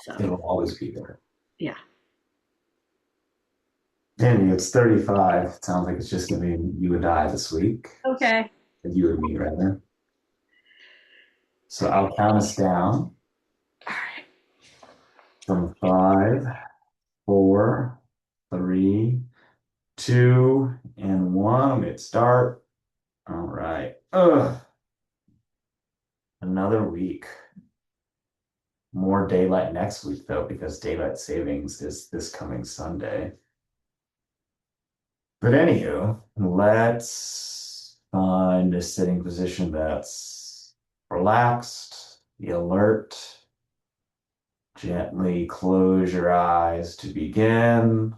So It'll always be there. yeah. Andy, it's 35. It sounds like it's just gonna be you and I this week. Okay. You and me, rather. So I'll count us down All right. from five, four, three, two, and one. Let's start. All right. Another week. More daylight next week, though, because daylight savings is this coming Sunday. But anywho, let's find a sitting position that's relaxed, be alert. Gently close your eyes to begin.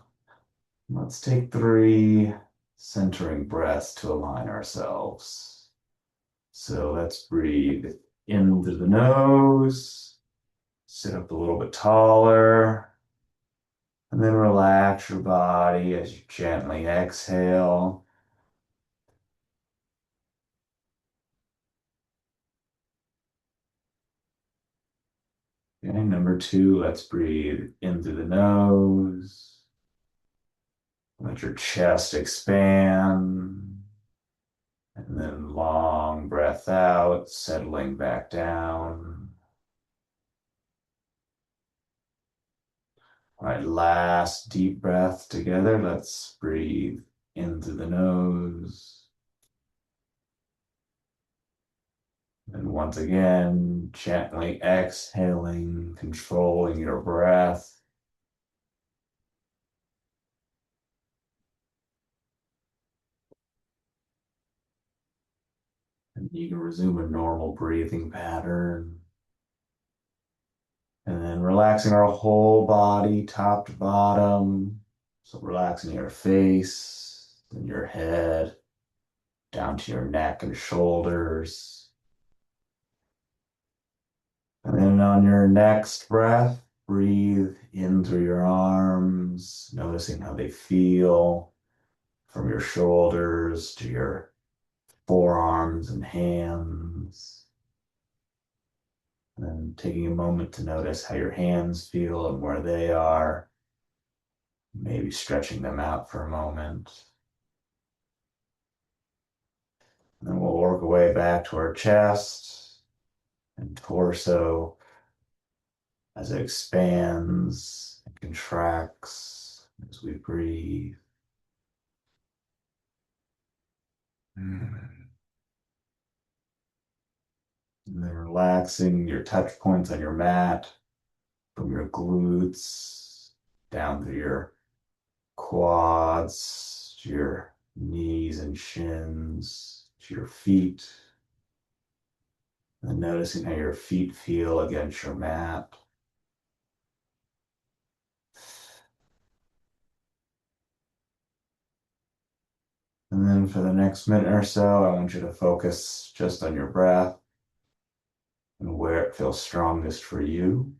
Let's take three centering breaths to align ourselves. So let's breathe in through the nose, sit up a little bit taller, and then relax your body as you gently exhale. Okay, number two, let's breathe in through the nose. Let your chest expand. And then long breath out, settling back down. All right, last deep breath together. Let's breathe in through the nose. And once again, gently exhaling, controlling your breath. And you can resume a normal breathing pattern. And then relaxing our whole body, top to bottom. So relaxing your face and your head, down to your neck and shoulders. And then on your next breath, breathe in through your arms, noticing how they feel from your shoulders to your forearms and hands. And then taking a moment to notice how your hands feel and where they are, maybe stretching them out for a moment. And then we'll work our way back to our chest and torso as it expands and contracts as we breathe. And then relaxing your touch points on your mat from your glutes down to your quads, to your knees and shins, to your feet. And noticing how your feet feel against your mat. And then for the next minute or so, I want you to focus just on your breath and where it feels strongest for you.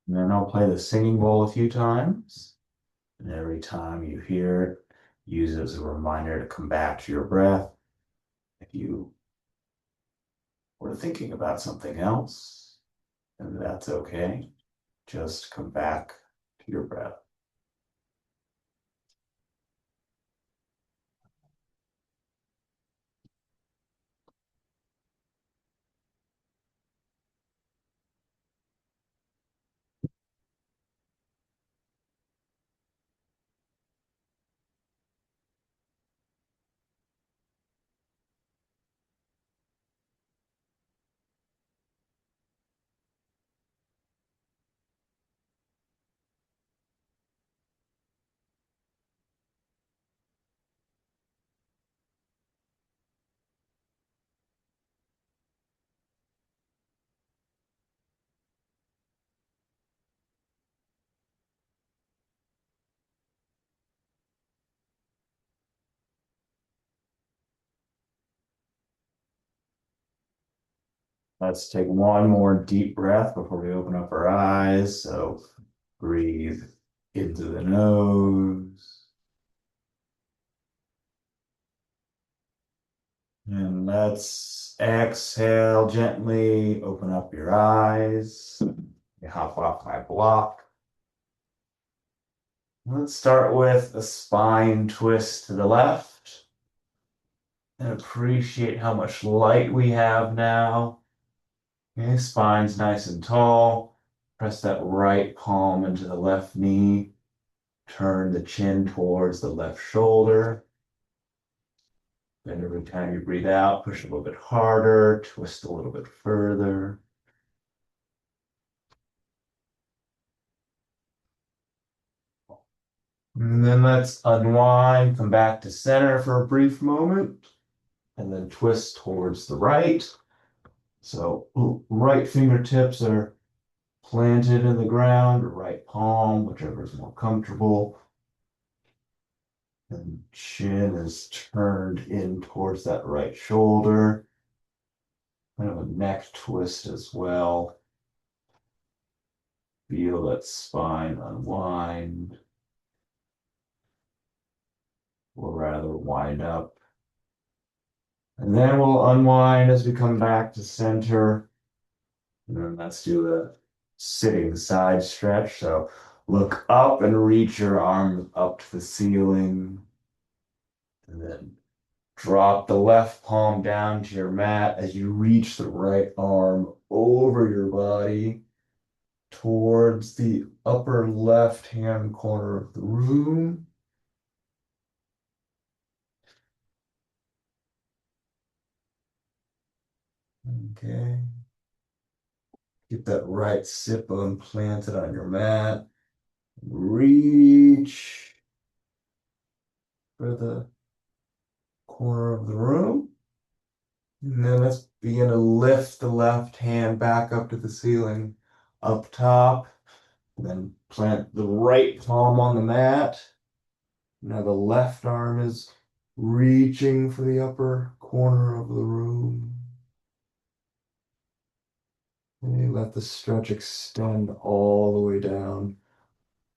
And then I'll play the singing bowl a few times. And every time you hear it, use it as a reminder to come back to your breath. If you were thinking about something else, then that's okay. Just come back to your breath. Let's take one more deep breath before we open up our eyes. So breathe into the nose. And let's exhale gently, open up your eyes. You hop off my block. Let's start with a spine twist to the left and appreciate how much light we have now. Okay, spine's nice and tall. Press that right palm into the left knee. Turn the chin towards the left shoulder. Then every time you breathe out, push a little bit harder, twist a little bit further. And then let's unwind, come back to center for a brief moment, and then twist towards the right. So right fingertips are planted in the ground, or right palm, whichever is more comfortable. And chin is turned in towards that right shoulder. Kind of a neck twist as well. Feel that spine unwind, or rather wind up. And then we'll unwind as we come back to center. And then let's do a sitting side stretch. So look up and reach your arms up to the ceiling. And then drop the left palm down to your mat as you reach the right arm over your body towards the upper left-hand corner of the room. Okay. Get that right sit bone planted on your mat. Reach for the corner of the room. And then let's begin to lift the left hand back up to the ceiling, up top. And then plant the right palm on the mat. Now the left arm is reaching for the upper corner of the room. And you let the stretch extend all the way down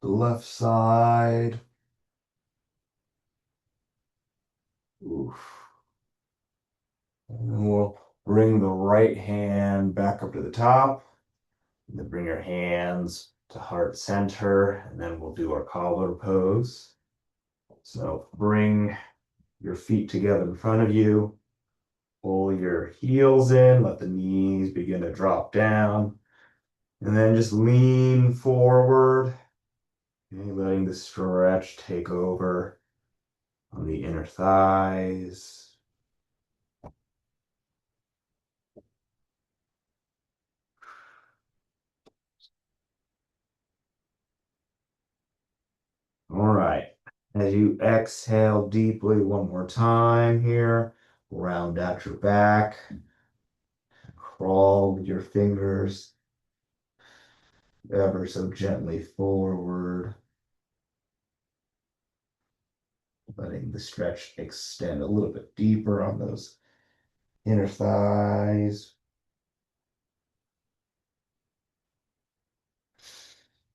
the left side. Oof. And then we'll bring the right hand back up to the top. And then bring your hands to heart center. And then we'll do our cobbler pose. So bring your feet together in front of you. Pull your heels in. Let the knees begin to drop down. And then just lean forward. Okay, letting the stretch take over on the inner thighs. All right. As you exhale deeply one more time here, round out your back, crawl with your fingers ever so gently forward, letting the stretch extend a little bit deeper on those inner thighs.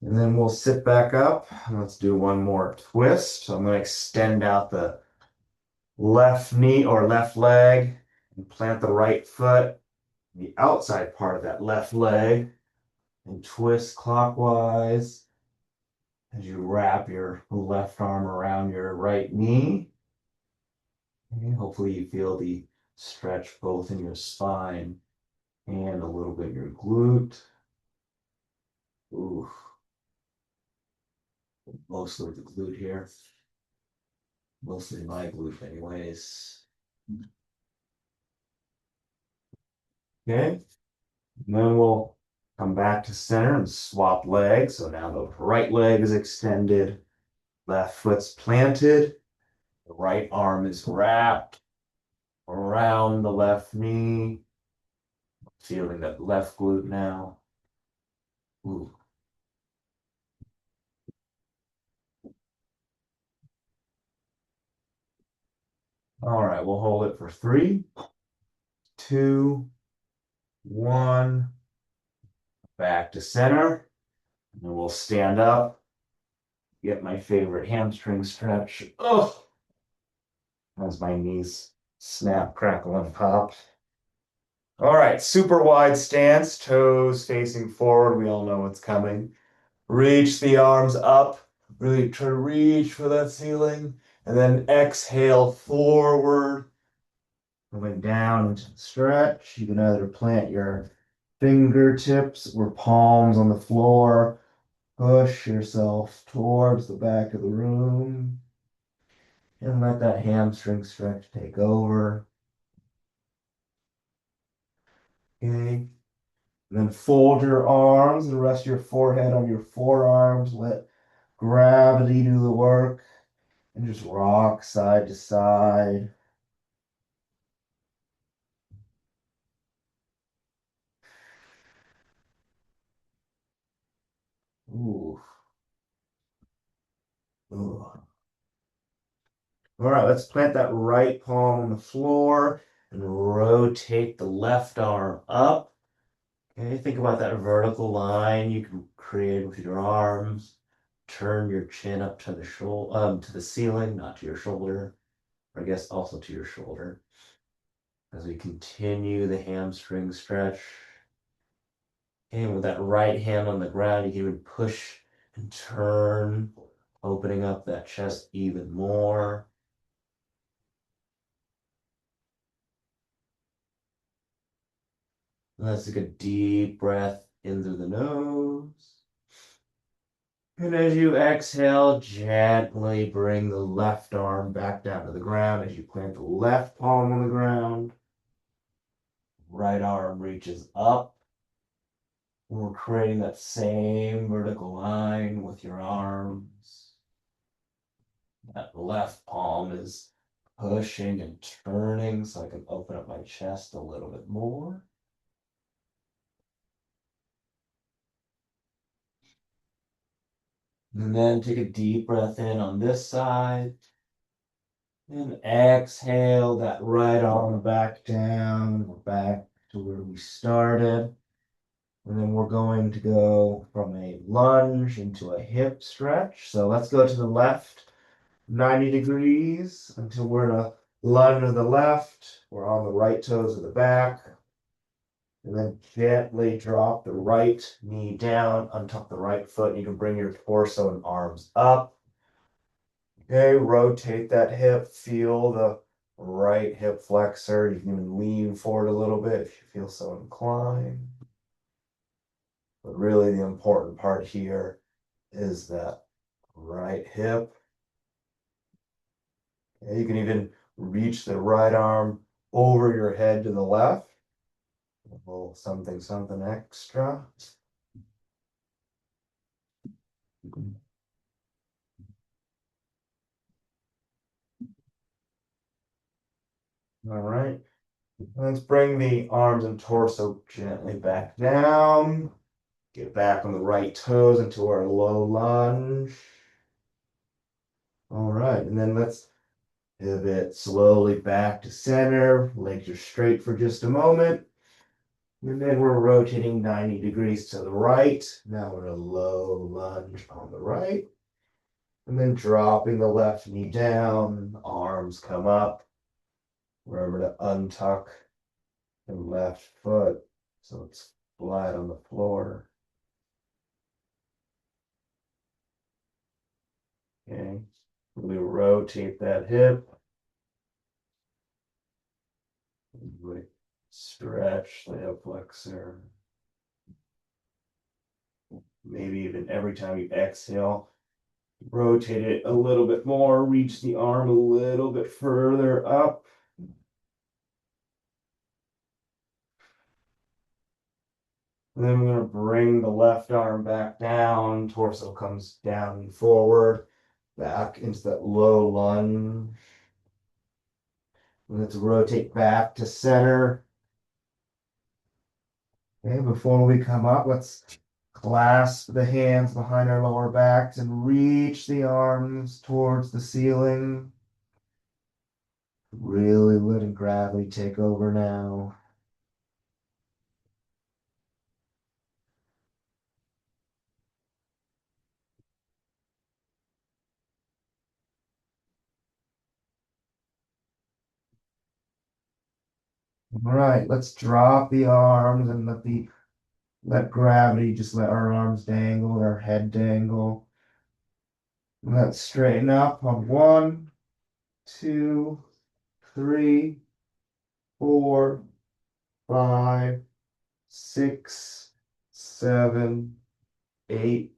And then we'll sit back up and let's do one more twist. So I'm going to extend out the left knee or left leg and plant the right foot, the outside part of that left leg, and twist clockwise as you wrap your left arm around your right knee. And hopefully you feel the stretch both in your spine and a little bit in your glute. Ooh, mostly the glute here. Mostly my glute anyways. Okay, and then we'll come back to center and swap legs. So now the right leg is extended, left foot's planted, the right arm is wrapped around the left knee. Feeling that left glute now. Ooh. All right, we'll hold it for 3, 2, One, back to center. And then we'll stand up, get my favorite hamstring stretch. Oh, as my knees snap, crackle, and pop. All right, super wide stance, toes facing forward. We all know what's coming. Reach the arms up, really try to reach for that ceiling. And then exhale forward, going down into the stretch. You can either plant your fingertips or palms on the floor. Push yourself towards the back of the room and let that hamstring stretch take over. Okay. And then fold your arms and rest your forehead on your forearms. Let gravity do the work and just rock side to side. Ooh. Ooh. All right, let's plant that right palm on the floor and rotate the left arm up. Okay, think about that vertical line you can create with your arms. Turn your chin up to the to the ceiling, not to your shoulder, or I guess also to your shoulder. As we continue the hamstring stretch. And with that right hand on the ground, you can even push and turn, opening up that chest even more. Let's take a deep breath in through the nose. And as you exhale, gently bring the left arm back down to the ground as you plant the left palm on the ground. Right arm reaches up. We're creating that same vertical line with your arms. That left palm is pushing and turning so I can open up my chest a little bit more. And then take a deep breath in on this side. And exhale that right arm back down. We're back to where we started. And then we're going to go from a lunge into a hip stretch. So let's go to the left 90 degrees until we're in a lunge to the left. We're on the right toes of the back. And then gently drop the right knee down, untuck the right foot. You can bring your torso and arms up. Okay, rotate that hip, feel the right hip flexor. You can even lean forward a little bit if you feel so inclined. But really the important part here is that right hip. Okay, you can even reach the right arm over your head to the left. A little something, something extra. All right. Let's bring the arms and torso gently back down. Get back on the right toes into our low lunge. All right, and then let's pivot slowly back to center. Legs are straight for just a moment. And then we're rotating 90 degrees to the right. Now we're in a low lunge on the right. And then dropping the left knee down, arms come up. Remember to untuck the left foot so it's flat on the floor. Okay, we rotate that hip. We stretch the hip flexor. Maybe even every time you exhale, rotate it a little bit more, reach the arm a little bit further up. And then we're going to bring the left arm back down, torso comes down and forward, back into that low lunge. Let's rotate back to center. Okay, before we come up, let's clasp the hands behind our lower backs and reach the arms towards the ceiling. Really letting gravity take over now. All right, let's drop the arms and let gravity just let our arms dangle, our head dangle. Let's straighten up on one, two, three, four, five, six, seven, eight,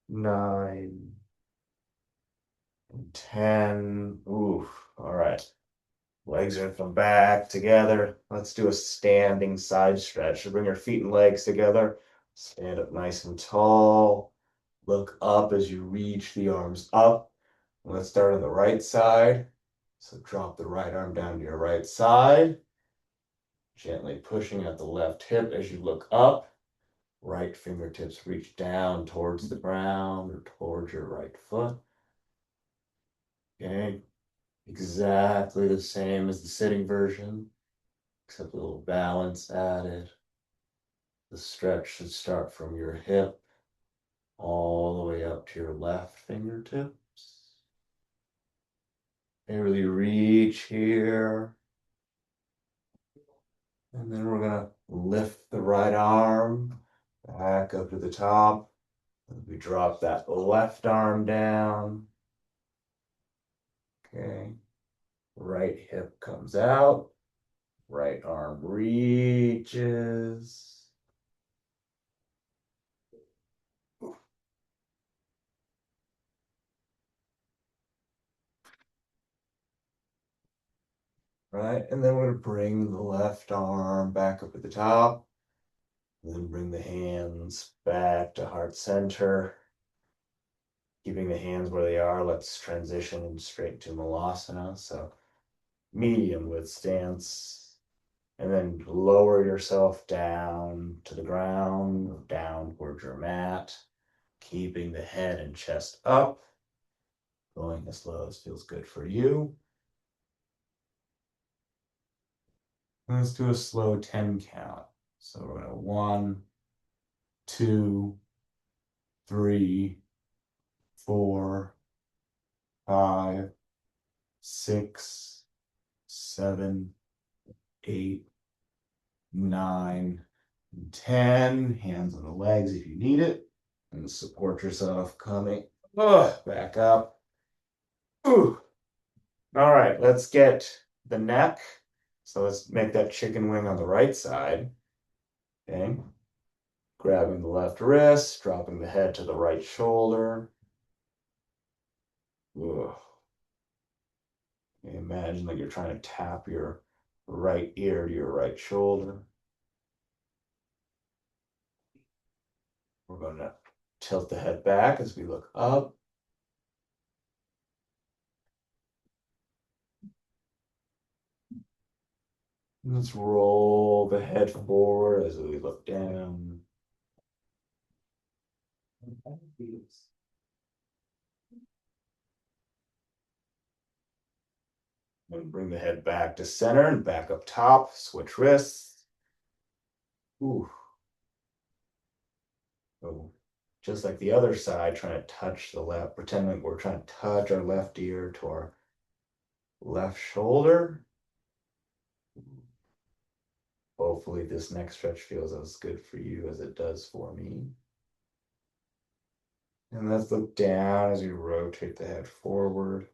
nine, and 10. Oof. All right. Legs are gonna come back together. Let's do a standing side stretch. So bring your feet and legs together. Stand up nice and tall. Look up as you reach the arms up. Let's start on the right side. So drop the right arm down to your right side. Gently pushing at the left hip as you look up. Right fingertips reach down towards the ground or towards your right foot. Okay. Exactly the same as the sitting version, except a little balance added. The stretch should start from your hip all the way up to your left fingertips. And really reach here. And then we're going to lift the right arm back up to the top. We drop that left arm down. Okay. Right hip comes out. Right arm reaches. Right. And then we're going to bring the left arm back up at the top. And then bring the hands back to heart center. Keeping the hands where they are, let's transition straight to Malasana. So medium width stance. And then lower yourself down to the ground, down towards your mat. Keeping the head and chest up. Going as slow as feels good for you. Let's do a slow 10 count. So we're going to 1, 2, 3, 4, 5, 6, 7, 8, 9, 10. Hands on the legs if you need it. And support yourself coming back up. Ooh. All right, let's get the neck. So let's make that chicken wing on the right side. Okay. Grabbing the left wrist, dropping the head to the right shoulder. Ugh. Imagine like you're trying to tap your right ear to your right shoulder. We're going to tilt the head back as we look up. Let's roll the head forward as we look down. And bring the head back to center and back up top. Switch wrists. Ooh. Oh. Just like the other side, trying to touch the left, pretend like we're trying to touch our left ear to our left shoulder. Hopefully this next stretch feels as good for you as it does for me. And let's look down as we rotate the head forward.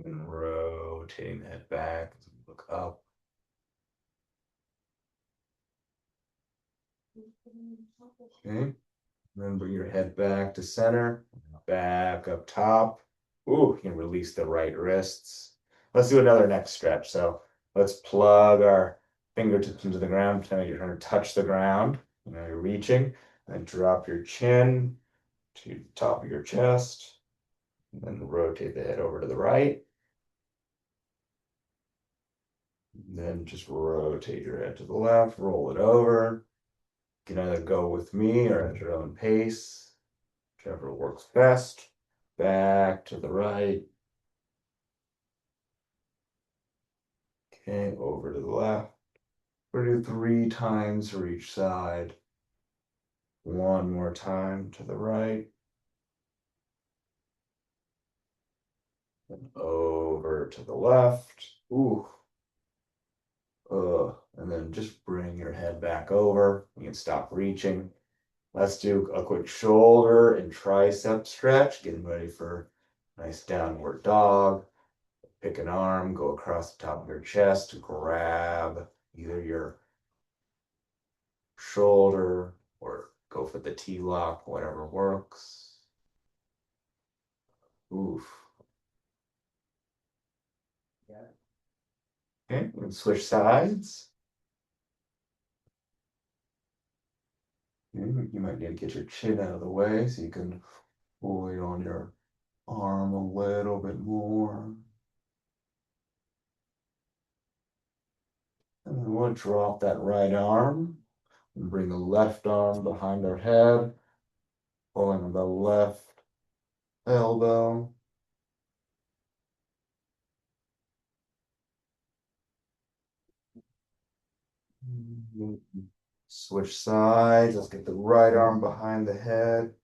And rotating the head back as we look up. Okay. Then bring your head back to center, back up top. Ooh, you can release the right wrists. Let's do another neck stretch. So let's plug our fingertips into the ground, pretend like you're trying to touch the ground. You know, you're reaching, and drop your chin to the top of your chest, and then rotate the head over to the right. Then just rotate your head to the left, roll it over. You can either go with me or at your own pace, whichever works best. Back to the right. Okay, over to the left. We're gonna do 3 times for each side. One more time to the right. and over to the left. Ooh. And then just bring your head back over. You can stop reaching. Let's do a quick shoulder and tricep stretch, getting ready for a nice downward dog. Pick an arm, go across the top of your chest, grab either your shoulder or go for the T-lock, whatever works. Oof. Okay, we can switch sides. Okay, you might need to get your chin out of the way so you can pull it on your arm a little bit more. And then we'll drop that right arm and bring the left arm behind our head, pulling on the left elbow. Switch sides. Let's get the right arm behind the head,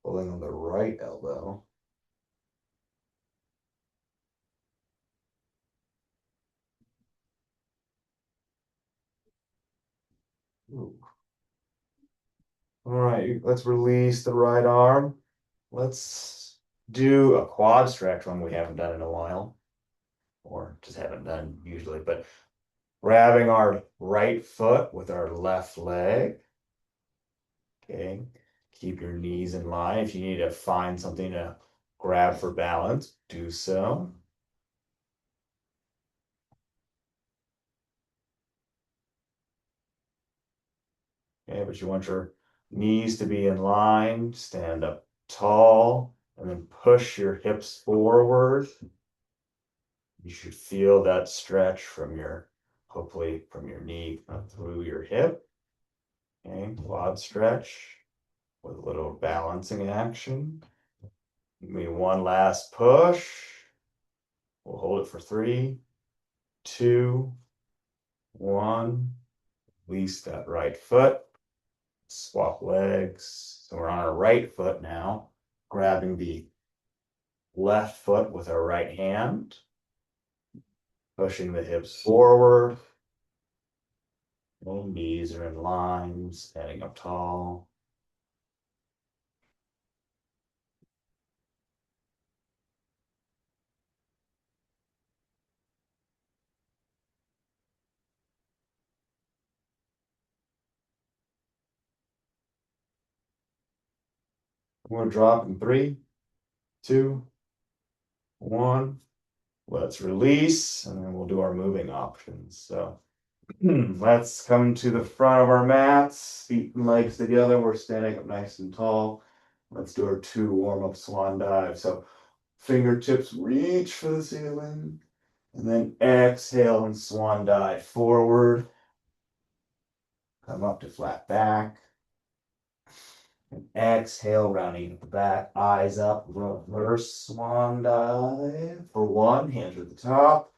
pulling on the right elbow. Ooh. All right, let's release the right arm. Let's do a quad stretch, one we haven't done in a while, or just haven't done usually, but grabbing our right foot with our left leg. Okay, keep your knees in line. If you need to find something to grab for balance, do so. Okay, but you want your knees to be in line, stand up tall, and then push your hips forward. You should feel that stretch from your, hopefully from your knee through your hip. Okay, quad stretch with a little balancing action. Give me one last push. We'll hold it for 3, 2, 1. Release that right foot. Swap legs. So we're on our right foot now, grabbing the left foot with our right hand, pushing the hips forward. And knees are in line, standing up tall. We're dropping 3, 2, 1. Let's release, and then we'll do our moving options. So let's come to the front of our mats, feet and legs together. We're standing up nice and tall. Let's do our 2 warm-up swan dives. So fingertips reach for the ceiling, and then exhale and swan dive forward. Come up to flat back. And exhale, rounding the back, eyes up, reverse swan dive for 1. Hands at the top.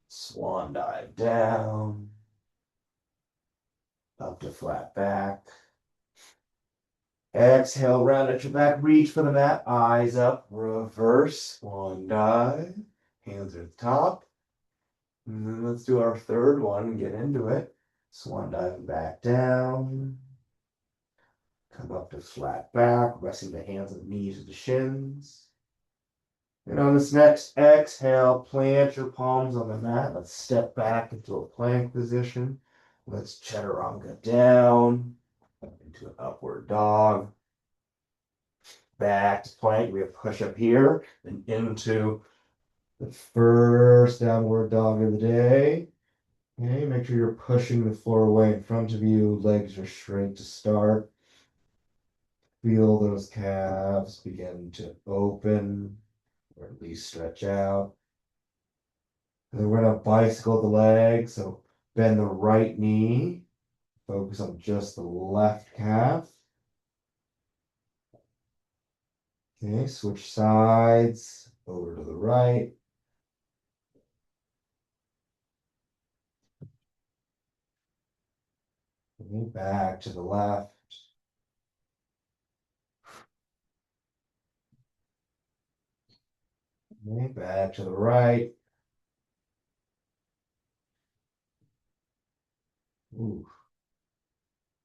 Swan dive down. Up to flat back. Exhale, round at your back, reach for the mat, eyes up, reverse swan dive. Hands at the top. And then let's do our third one and get into it. Swan dive back down. Come up to flat back, resting the hands and knees with the shins. And on this next exhale, plant your palms on the mat. Let's step back into a plank position. Let's chaturanga down into an upward dog. Back to plank. We have push up here and into the first downward dog of the day. Okay, make sure you're pushing the floor away in front of you. Legs are straight to start. Feel those calves begin to open or at least stretch out. And then we're going to bicycle the legs. So bend the right knee. Focus on just the left calf. Okay, switch sides over to the right. Okay, back to the left. Okay, back to the right. Ooh,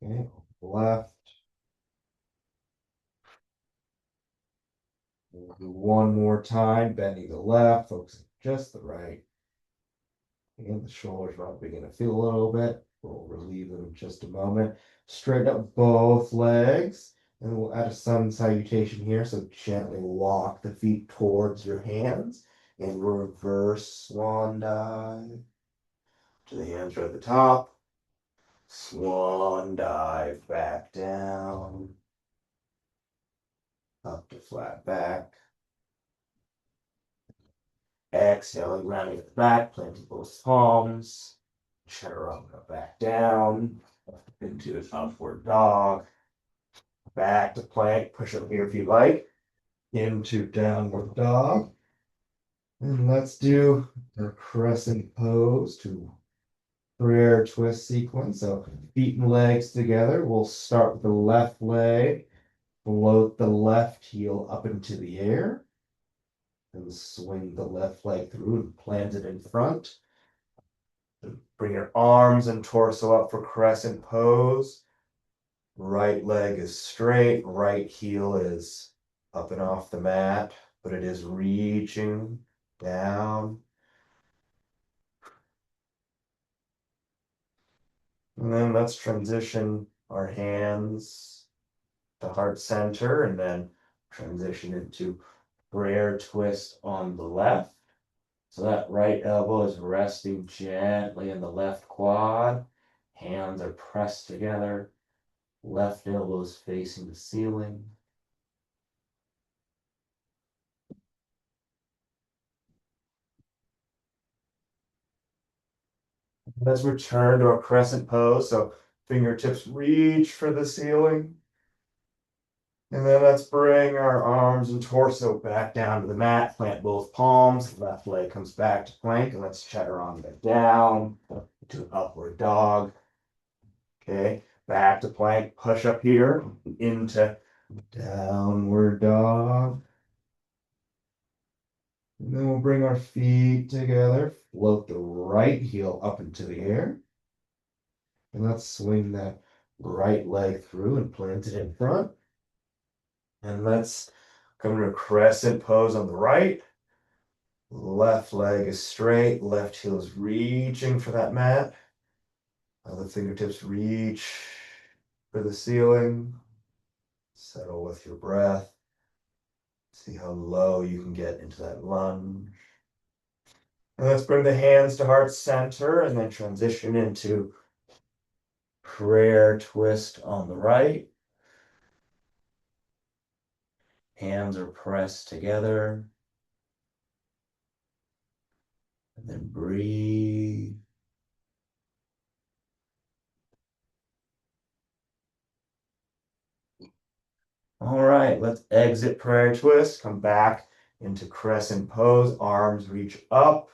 okay, left. We'll do one more time, bending the left, focusing just the right. And the shoulders might begin to feel a little bit. We'll relieve them in just a moment. Straighten up both legs. And we'll add a sun salutation here. So gently walk the feet towards your hands and reverse swan dive. To the hands are at the top. Swan dive back down. Up to flat back. Exhaling, rounding at the back, planting both palms. Chaturanga back down into an upward dog. Back to plank, push up here if you like. Into downward dog. And let's do our crescent pose to prayer twist sequence. So feet and legs together. We'll start with the left leg, float the left heel up into the air, and swing the left leg through and plant it in front. Bring your arms and torso up for crescent pose. Right leg is straight, right heel is up and off the mat, but it is reaching down. And then let's transition our hands to heart center and then transition into prayer twist on the left. So that right elbow is resting gently in the left quad. Hands are pressed together. Left elbow is facing the ceiling. Let's return to our crescent pose. So fingertips reach for the ceiling. And then let's bring our arms and torso back down to the mat. Plant both palms. Left leg comes back to plank. And let's chaturanga down to an upward dog. Okay, back to plank. Push up here into downward dog. And then we'll bring our feet together. Float the right heel up into the air. And let's swing that right leg through and plant it in front. And let's come to a crescent pose on the right. Left leg is straight, left heel is reaching for that mat. The fingertips reach for the ceiling. Settle with your breath. See how low you can get into that lunge. And let's bring the hands to heart center and then transition into prayer twist on the right. Hands are pressed together. And then breathe. All right, let's exit prayer twist. Come back into crescent pose. Arms reach up.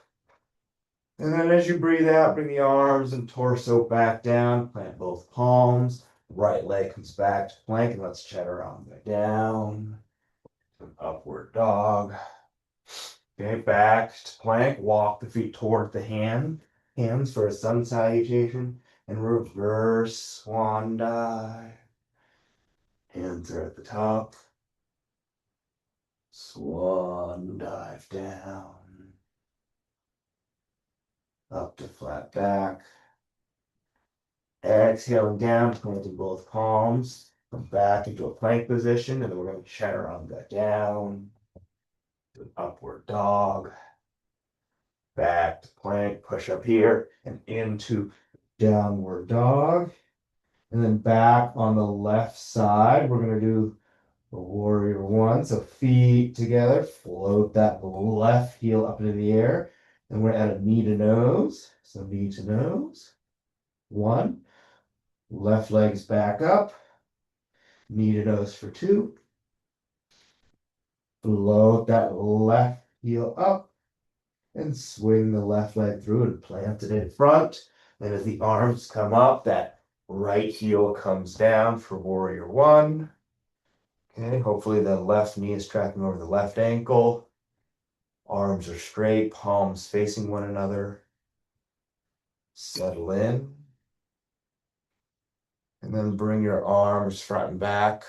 And then as you breathe out, bring the arms and torso back down. Plant both palms. Right leg comes back to plank. And let's chaturanga down. Upward dog. Okay, back to plank. Walk the feet toward the hands for a sun salutation. And reverse swan dive. Hands are at the top. Swan dive down. Up to flat back. Exhaling down, planting both palms. Come back into a plank position, and then we're going to chaturanga down. To an upward dog. Back to plank, push up here, and into downward dog. And then back on the left side, we're going to do the warrior one. So feet together, float that left heel up into the air. And we're at a knee to nose. So knee to nose. One. Left leg's back up. Knee to nose for two. Float that left heel up. And swing the left leg through and plant it in front. Then as the arms come up, that right heel comes down for warrior one. Okay, hopefully the left knee is tracking over the left ankle. Arms are straight, palms facing one another. Settle in. And then bring your arms front and back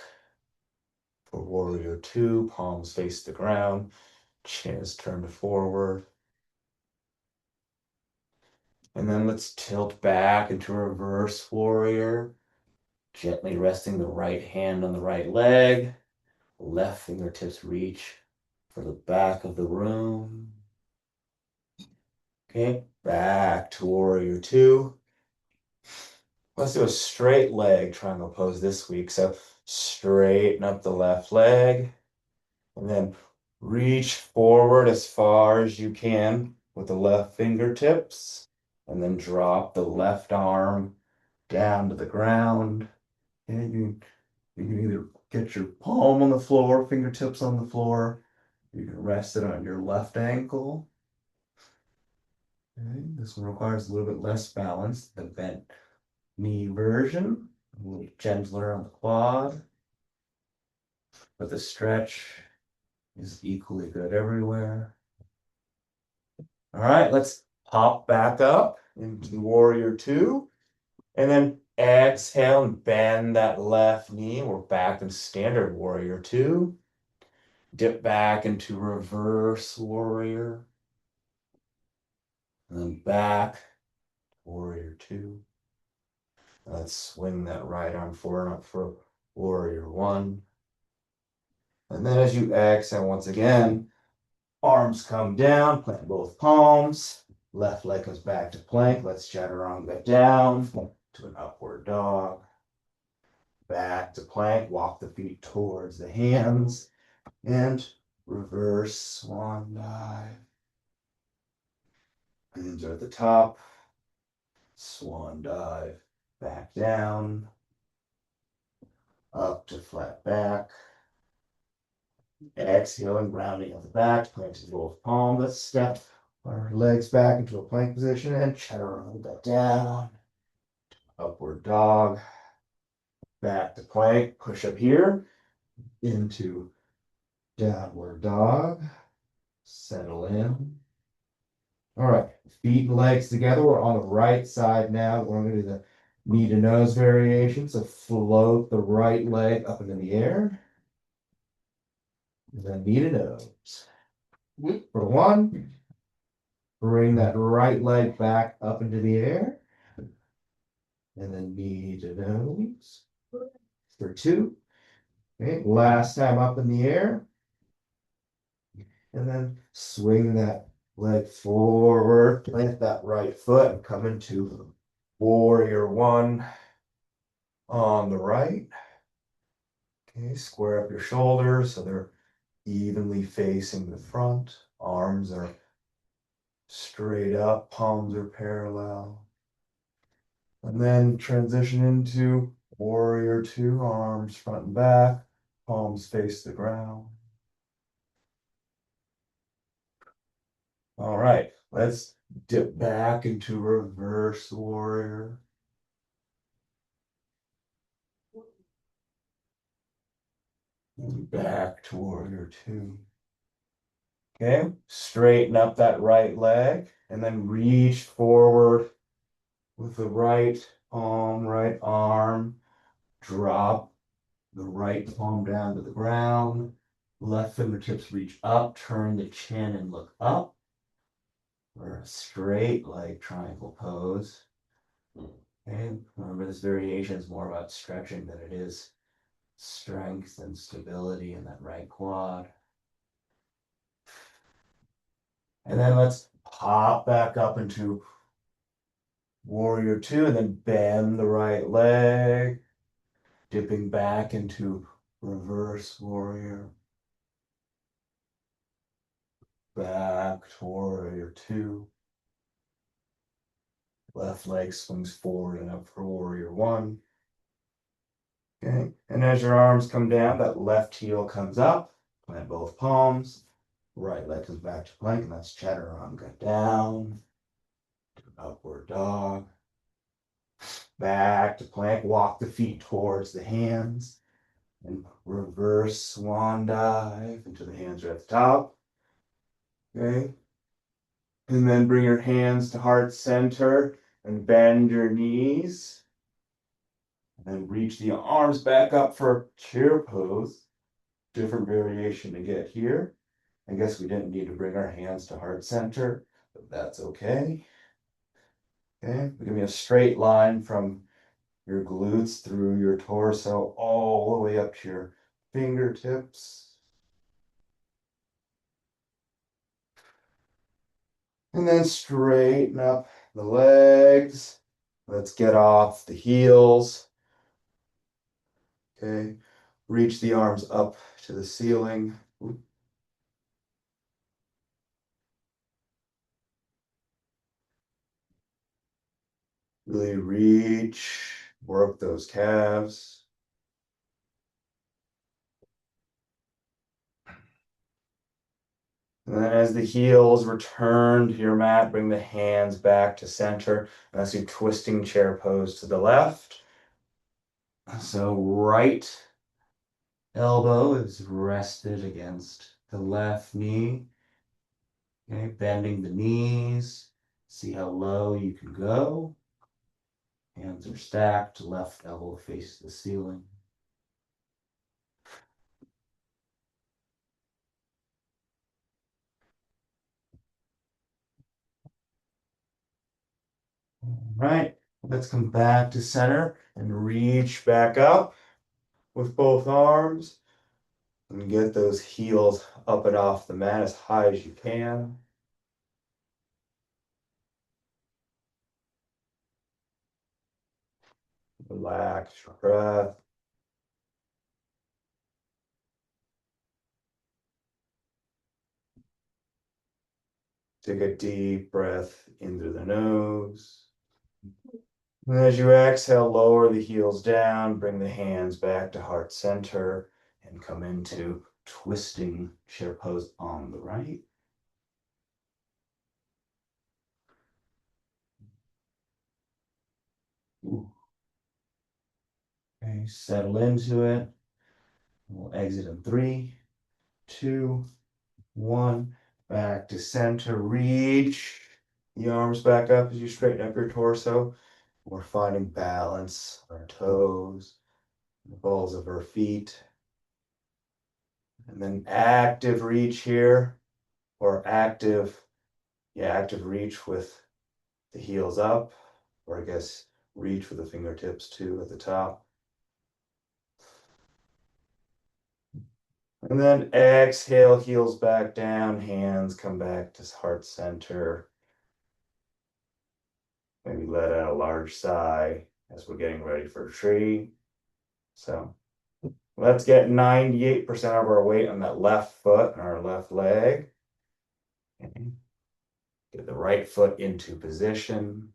for warrior two. Palms face the ground. Chin is turned forward. And then let's tilt back into reverse warrior. Gently resting the right hand on the right leg. Left fingertips reach for the back of the room. Okay, back to warrior two. Let's do a straight leg triangle pose this week. So straighten up the left leg and then reach forward as far as you can with the left fingertips and then drop the left arm down to the ground. And you can either get your palm on the floor, fingertips on the floor. You can rest it on your left ankle. Okay, this one requires a little bit less balance, the bent knee version. A little gentler on the quad, but the stretch is equally good everywhere. All right, let's pop back up into warrior two, and then exhale and bend that left knee. We're back in standard warrior two. Dip back into reverse warrior, and then back warrior two. Let's swing that right arm forward up for warrior one. And then as you exhale, once again, arms come down, plant both palms. Left leg comes back to plank. Let's chaturanga back down to an upward dog. Back to plank, walk the feet towards the hands, and reverse swan dive. Hands are at the top, swan dive, back down, up to flat back. Exhaling, rounding at the back, planting both palms. Let's step our legs back into a plank position and chaturanga down. Upward dog. Back to plank. Push up here into downward dog. Settle in. All right, feet and legs together. We're on the right side now. We're going to do the knee to nose variation. So float the right leg up into the air. And then knee to nose. For one, bring that right leg back up into the air. And then knee to nose. For two. Okay, last time up in the air. And then swing that leg forward, plant that right foot, and come into warrior one on the right. Okay, square up your shoulders so they're evenly facing the front. Arms are straight up, palms are parallel. And then transition into warrior two, arms front and back, palms face the ground. All right, let's dip back into reverse warrior. And back to warrior two. Okay, straighten up that right leg and then reach forward with the right palm, right arm. Drop the right palm down to the ground. Left fingertips reach up, turn the chin and look up. For a straight leg triangle pose. And remember, this variation is more about stretching than it is strength and stability in that right quad. And then let's pop back up into warrior two and then bend the right leg, dipping back into reverse warrior. Back to warrior two. Left leg swings forward and up for warrior one. Okay, and as your arms come down, that left heel comes up. Plant both palms. Right leg comes back to plank, and that's chaturanga down. Upward dog. Back to plank. Walk the feet towards the hands. And reverse swan dive into the hands are at the top. Okay. And then bring your hands to heart center and bend your knees. And then reach the arms back up for chair pose. Different variation to get here. I guess we didn't need to bring our hands to heart center, but that's okay. Okay, give me a straight line from your glutes through your torso all the way up to your fingertips. And then straighten up the legs. Let's get off the heels. Okay, reach the arms up to the ceiling. Really reach, work those calves. And then as the heels return to your mat, bring the hands back to center. And let's do twisting chair pose to the left. So right elbow is rested against the left knee. Okay, bending the knees. See how low you can go. Hands are stacked, left elbow faces the ceiling. All right, let's come back to center and reach back up with both arms and get those heels up and off the mat as high as you can. Relax your breath. Take a deep breath in through the nose. And as you exhale, lower the heels down, bring the hands back to heart center, and come into twisting chair pose on the right. Ooh. Okay, settle into it. We'll exit in 3, 2, 1. Back to center. Reach the arms back up as you straighten up your torso. We're finding balance on our toes, the balls of our feet. And then active reach here, or active reach with the heels up, or I guess reach with the fingertips too at the top. And then exhale, heels back down, hands come back to heart center. Maybe let out a large sigh as we're getting ready for a tree. So let's get 98% of our weight on that left foot and our left leg. Okay. Get the right foot into position.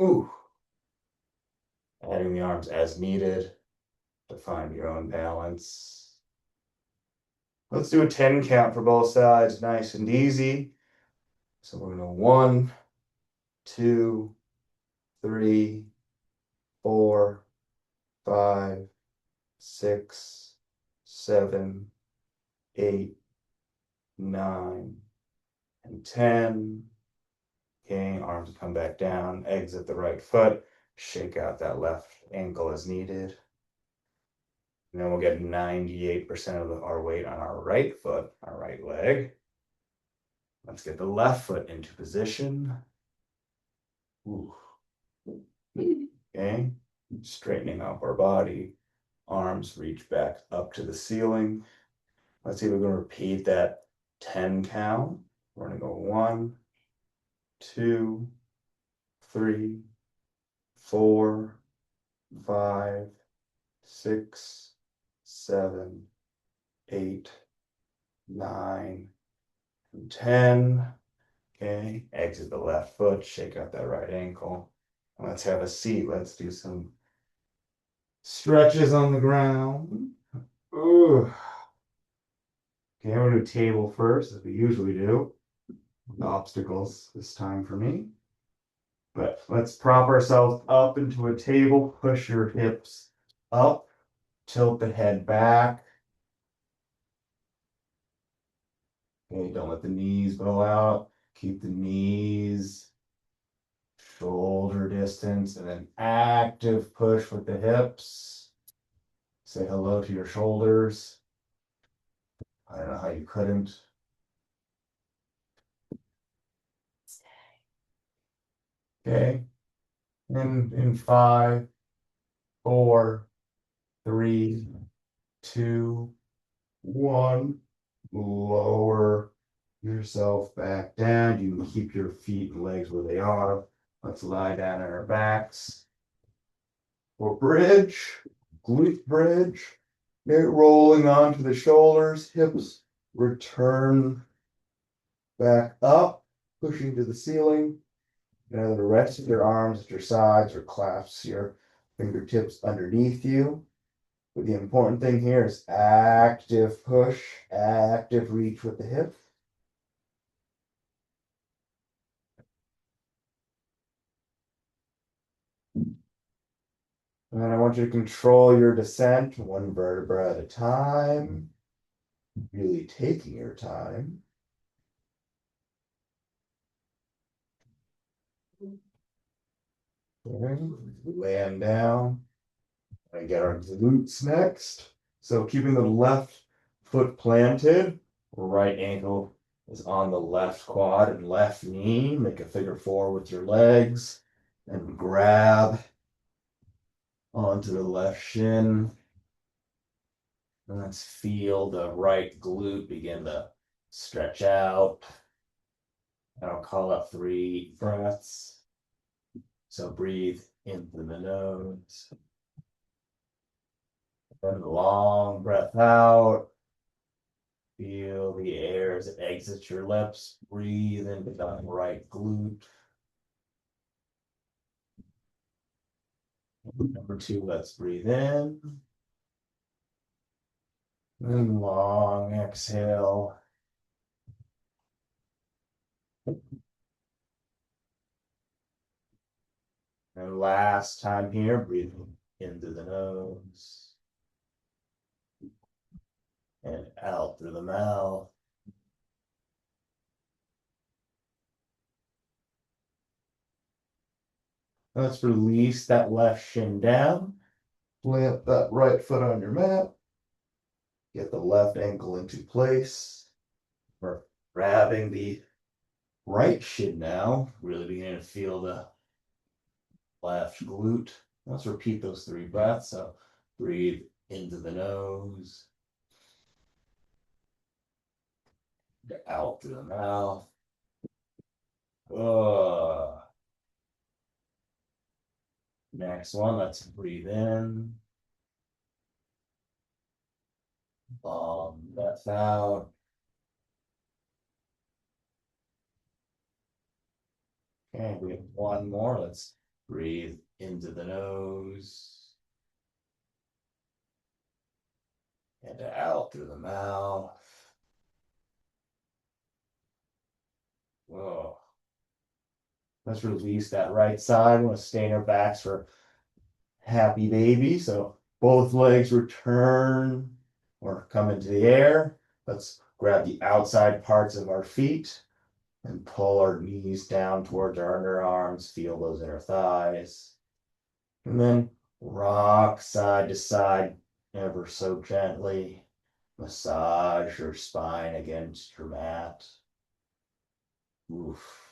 Ooh. Adding the arms as needed to find your own balance. Let's do a 10 count for both sides, nice and easy. So we're going to 1, 2, 3, 4, 5, 6, 7, 8, 9, and 10. Okay, arms come back down, exit the right foot, shake out that left ankle as needed. And then we'll get 98% of our weight on our right foot, our right leg. Let's get the left foot into position. Ooh. Okay, straightening up our body. Arms reach back up to the ceiling. Let's see if we're going to repeat that 10 count. We're going to go 1, 2, 3, 4, 5, 6, 7, 8, 9, and 10. Okay, exit the left foot, shake out that right ankle. Let's have a seat. Let's do some stretches on the ground. Ooh. Okay, I'm gonna do table first, as we usually do. Obstacles this time for me. But let's prop ourselves up into a table, push your hips up, tilt the head back. Okay, don't let the knees bow out. Keep the knees shoulder distance and then active push with the hips. Say hello to your shoulders. I don't know how you couldn't. Okay. And in 5, 4, 3, 2, 1. Lower yourself back down. You can keep your feet and legs where they are. Let's lie down on our backs. For bridge, glute bridge. Get rolling onto the shoulders, hips return back up, pushing to the ceiling. Now the rest of your arms at your sides or clasp your fingertips underneath you. But the important thing here is active push, active reach with the hip. And then I want you to control your descent one vertebra at a time, really taking your time. Okay. Land down. I get our glutes next. So keeping the left foot planted, right ankle is on the left quad and left knee. Make a figure 4 with your legs and grab onto the left shin. And let's feel the right glute begin to stretch out. And I'll call up 3 breaths. So breathe into the nose. And long breath out. Feel the air as it exits your lips. Breathe into the right glute. Number 2, let's breathe in. And long exhale. And last time here, breathe into the nose and out through the mouth. Let's release that left shin down. Plant that right foot on your mat. Get the left ankle into place. We're grabbing the right shin now. Really beginning to feel the left glute. Let's repeat those 3 breaths. So breathe into the nose, out through the mouth. Next one, let's breathe in. Breath out. Okay, we have one more. Let's breathe into the nose and out through the mouth. Whoa. Let's release that right side. We want to stay in our backs for happy baby. So both legs return or come into the air. Let's grab the outside parts of our feet and pull our knees down towards our underarms. Feel those inner thighs. And then rock side to side ever so gently. Massage your spine against your mat. Oof.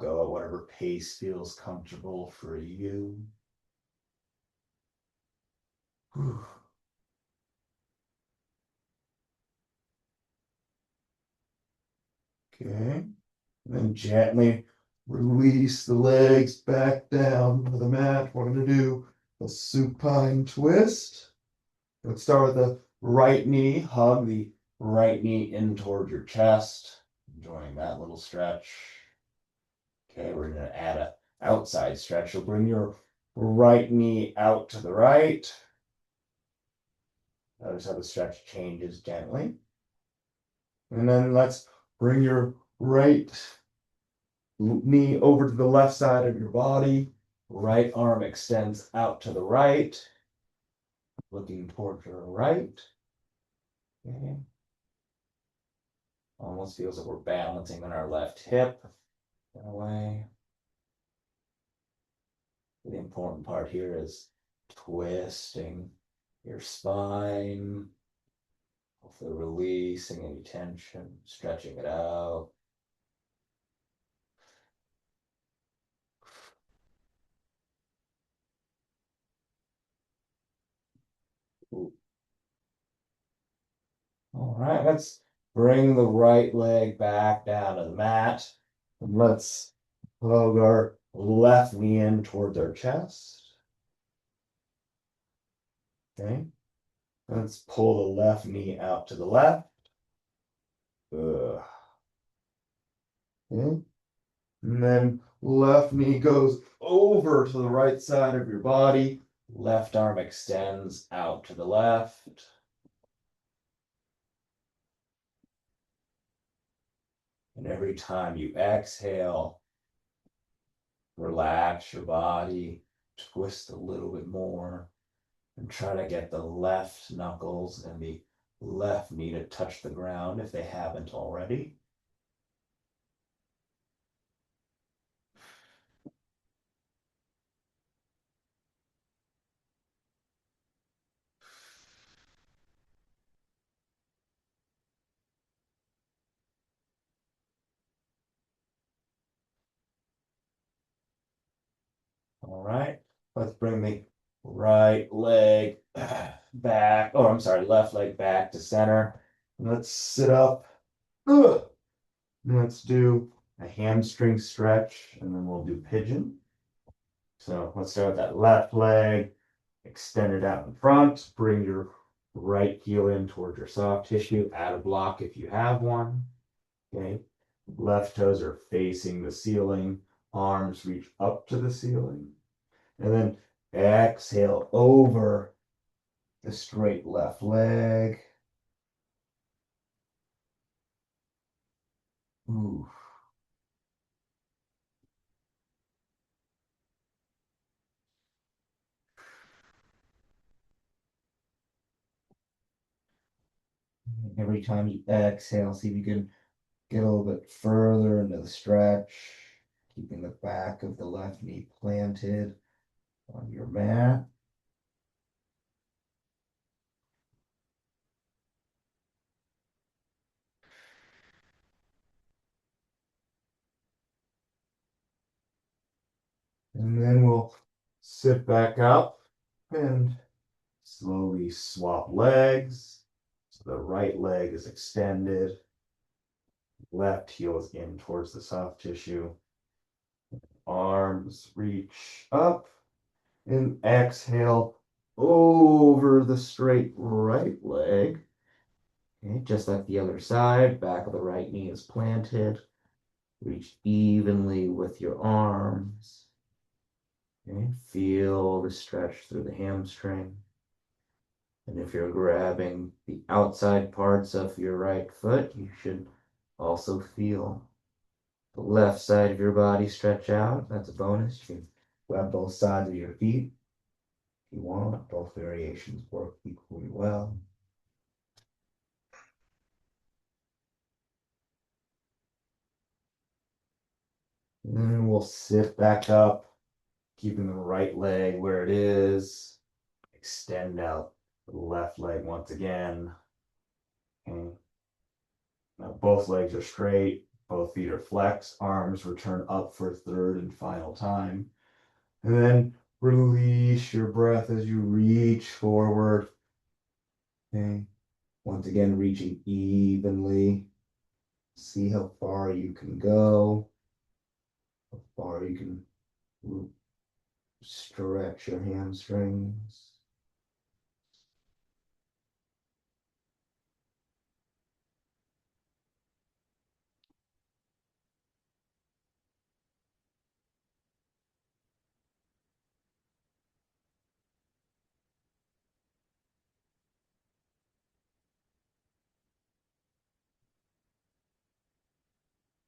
Go at whatever pace feels comfortable for you. Whew. Okay. And then gently release the legs back down to the mat. We're going to do a supine twist. Let's start with the right knee. Hug the right knee in towards your chest. Enjoying that little stretch. Okay, we're going to add an outside stretch. So bring your right knee out to the right. Notice how the stretch changes gently. And then let's bring your right knee over to the left side of your body. Right arm extends out to the right, looking towards your right. Okay. Almost feels like we're balancing on our left hip in a way. The important part here is twisting your spine, hopefully releasing any tension, stretching it out. Ooh. All right, let's bring the right leg back down to the mat. And let's plug our left knee in towards our chest. Okay. Let's pull the left knee out to the left. Ugh. Okay. And then left knee goes over to the right side of your body. Left arm extends out to the left. And every time you exhale, relax your body, twist a little bit more, and try to get the left knuckles and the left knee to touch the ground if they haven't already. All right, let's bring the right leg back. Oh, I'm sorry, left leg back to center. Let's sit up. Ugh. Let's do a hamstring stretch and then we'll do pigeon. So let's start with that left leg, extend it out in front, bring your right heel in towards your soft tissue, add a block if you have one. Okay. Left toes are facing the ceiling, arms reach up to the ceiling. And then exhale over the straight left leg. Ooh. Every time you exhale, see if you can get a little bit further into the stretch, keeping the back of the left knee planted on your mat. And then we'll sit back up and slowly swap legs. So the right leg is extended, left heel is in towards the soft tissue. Arms reach up and exhale over the straight right leg. Okay, just like the other side, back of the right knee is planted. Reach evenly with your arms. Okay, feel the stretch through the hamstring. And if you're grabbing the outside parts of your right foot, you should also feel the left side of your body stretch out. That's a bonus. You can grab both sides of your feet if you want. Both variations work equally well. And then we'll sit back up, keeping the right leg where it is. Extend out the left leg once again. Okay. Now both legs are straight, both feet are flexed, arms return up for a third and final time. And then release your breath as you reach forward. Okay. Once again, reaching evenly. See how far you can go, how far you can stretch your hamstrings.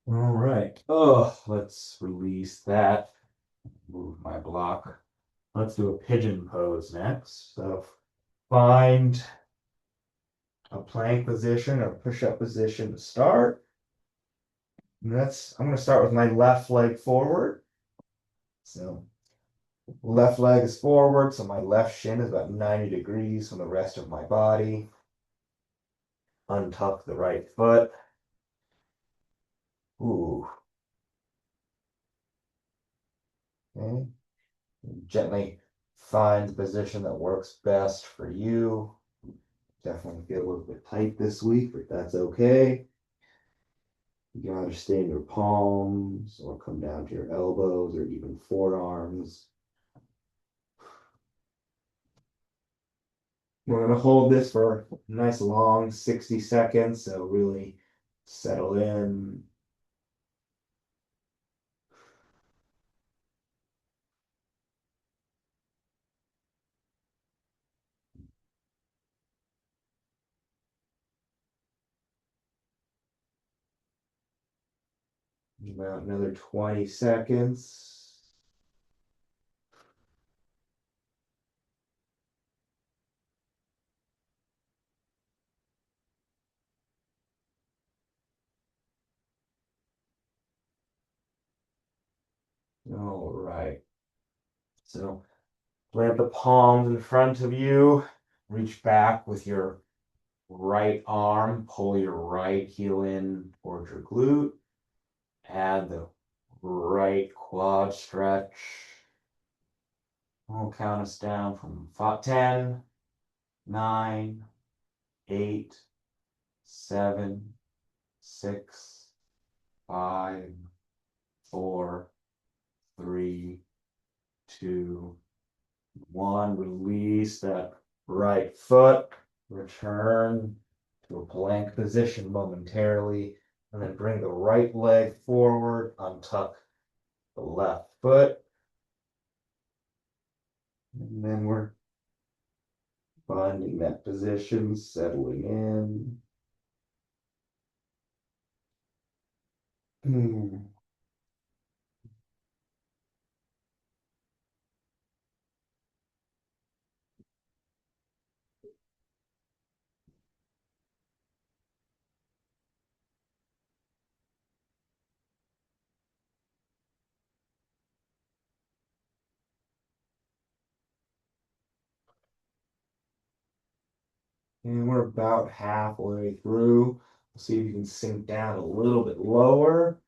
All right. Oh, let's release that. Move my block. Let's do a pigeon pose next. So find a plank position or push-up position to start. And I'm going to start with my left leg forward. So left leg is forward, so my left shin is about 90 degrees from the rest of my body. Untuck the right foot. Ooh. Okay. Gently find the position that works best for you. Definitely feel a little bit tight this week, but that's okay. You can either stay in your palms or come down to your elbows or even forearms. We're going to hold this for a nice long 60 seconds, so really settle in. About another 20 seconds. All right. So plant the palms in front of you. Reach back with your right arm. Pull your right heel in towards your glute. Add the right quad stretch. We'll count us down from 10, 9, 8, 7, 6, 5, 4, 3, 2, 1. Release that right foot. Return to a plank position momentarily. And then bring the right leg forward. Untuck the left foot. And then we're finding that position, settling in. And we're about halfway through. We'll see if you can sink down a little bit lower.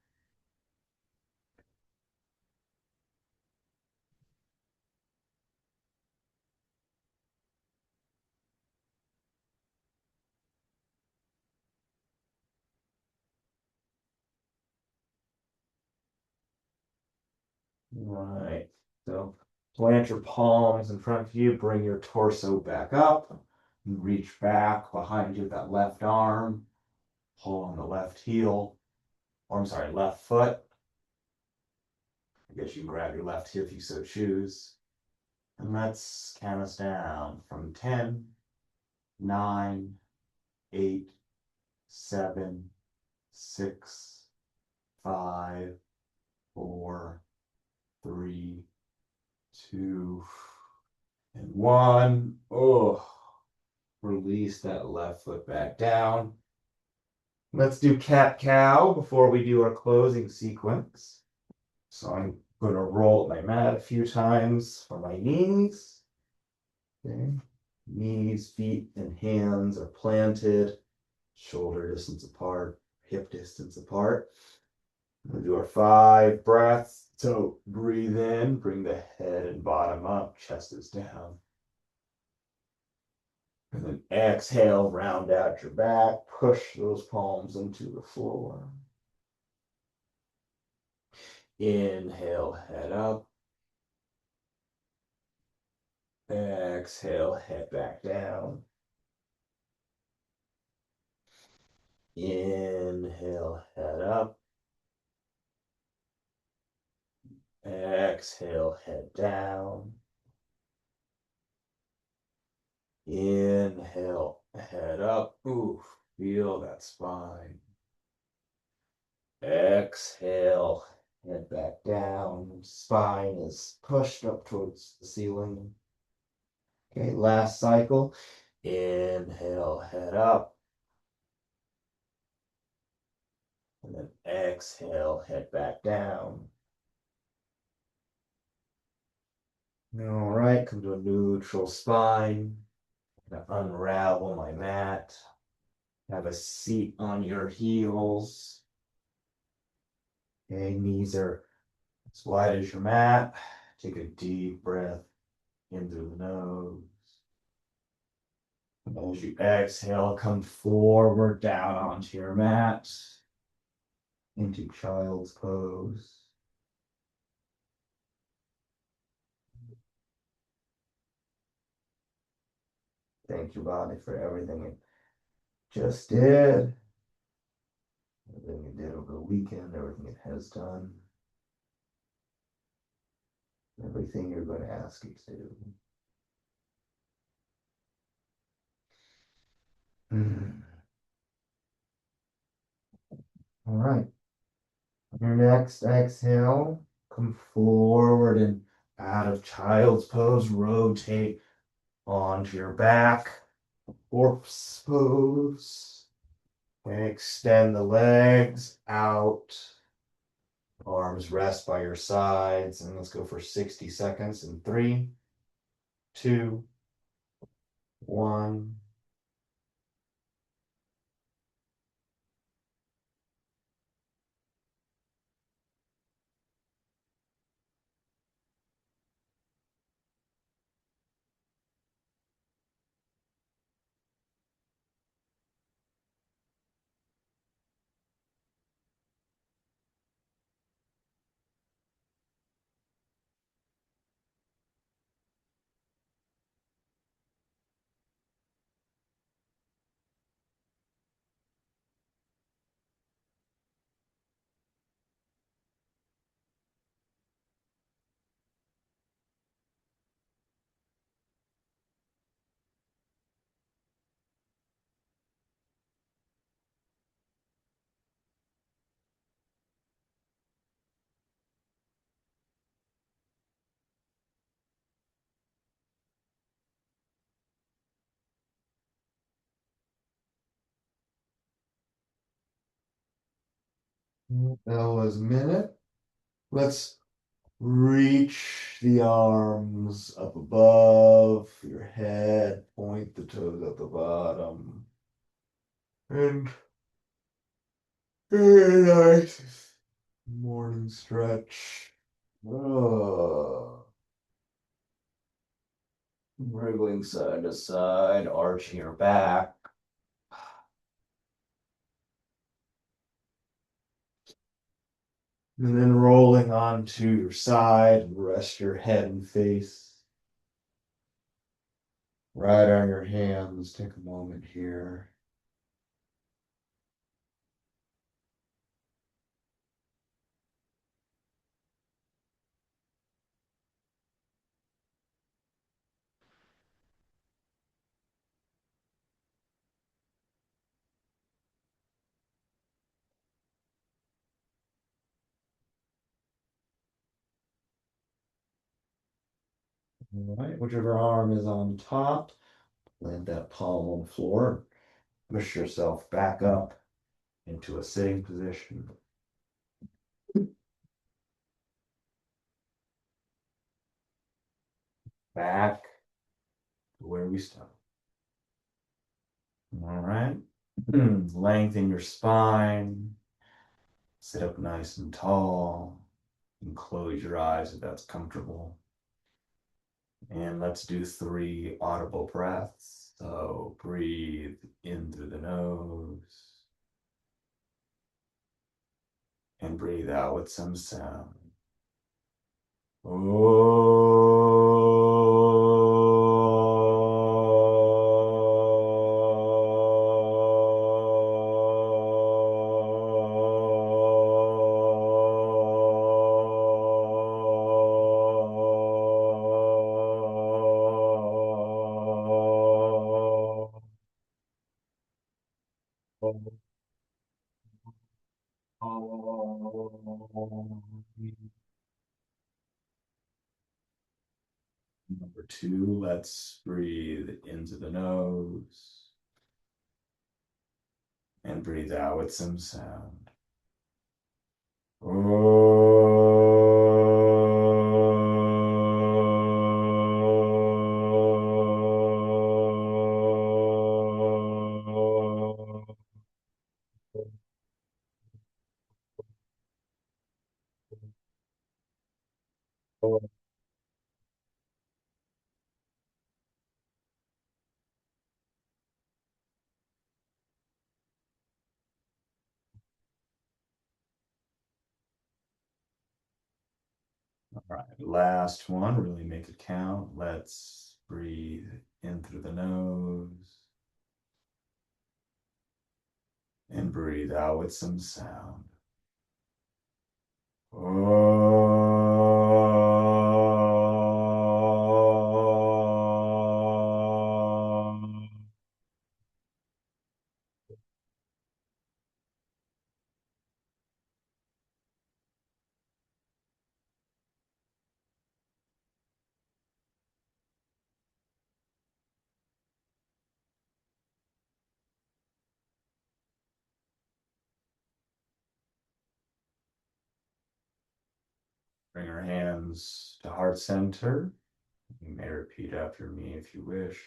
All right. So plant your palms in front of you. Bring your torso back up. Reach back behind you with that left arm. Pull on the left heel. Or I'm sorry, left foot. I guess you can grab your left heel if you so choose. And let's count us down from 10, 9, 8, 7, 6, 5, 4, 3, 2, and 1. Oh, release that left foot back down. Let's do cat cow before we do our closing sequence. So I'm going to roll my mat a few times for my knees. Okay. Knees, feet, and hands are planted, shoulder distance apart, hip distance apart. We'll do our 5 breaths. So breathe in, bring the head and bottom up, chest is down. And then exhale, round out your back, push those palms into the floor. Inhale, head up. Exhale, head back down. Inhale, head up. Exhale, head down. Inhale, head up. Ooh, feel that spine. Exhale, head back down. Spine is pushed up towards the ceiling. Okay, last cycle. Inhale, head up. And then exhale, head back down. All right, come to a neutral spine. I'm gonna unravel my mat. Have a seat on your heels. Okay, knees are as wide as your mat. Take a deep breath in through the nose. As you exhale, come forward down onto your mat into child's pose. Thank your body for everything it just did, everything it did over the weekend, everything it has done, everything you're going to ask it to do. All right. On your next exhale, come forward and out of child's pose, rotate onto your back, corpse pose. Okay, extend the legs out, arms rest by your sides, and let's go for 60 seconds in 3, 2, 1. That was a minute. Let's reach the arms up above your head, point the toes at the bottom, and very nice morning stretch. Oh, wriggling side to side, arching your back. And then rolling onto your side and rest your head and face right on your hands. Take a moment here. All right, whichever arm is on top, land that palm on the floor. Push yourself back up into a sitting position. Back to where we started. All right. Lengthen your spine. Sit up nice and tall. And close your eyes if that's comfortable. And let's do 3 audible breaths. So breathe in through the nose and breathe out with some sound. Number 2, let's breathe into the nose and breathe out with some sound. All right, last one, really make it count. Let's breathe in through the nose and breathe out with some sound. Bring your hands to heart center. You may repeat after me if you wish.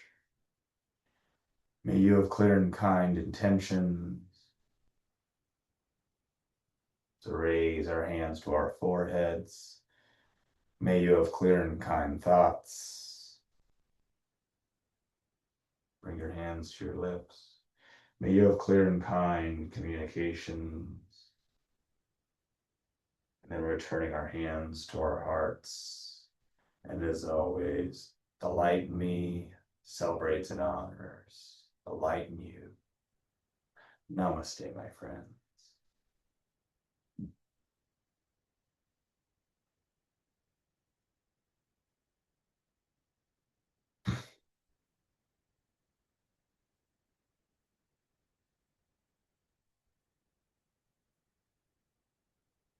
May you have clear and kind intentions to raise our hands to our foreheads. May you have clear and kind thoughts. Bring your hands to your lips. May you have clear and kind communications. And then returning our hands to our hearts. And as always, the light in me celebrates and honors the light in you. Namaste, my friends.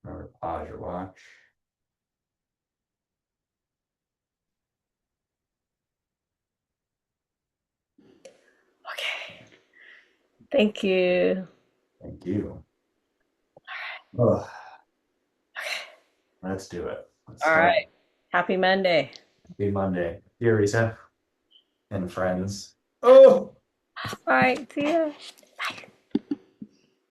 Remember, pause your watch. Okay. Thank you. Thank you. Ugh, let's do it. Let's All start. right. Happy Monday. Happy Monday. Here, Risa and friends. Oh! All right. See ya.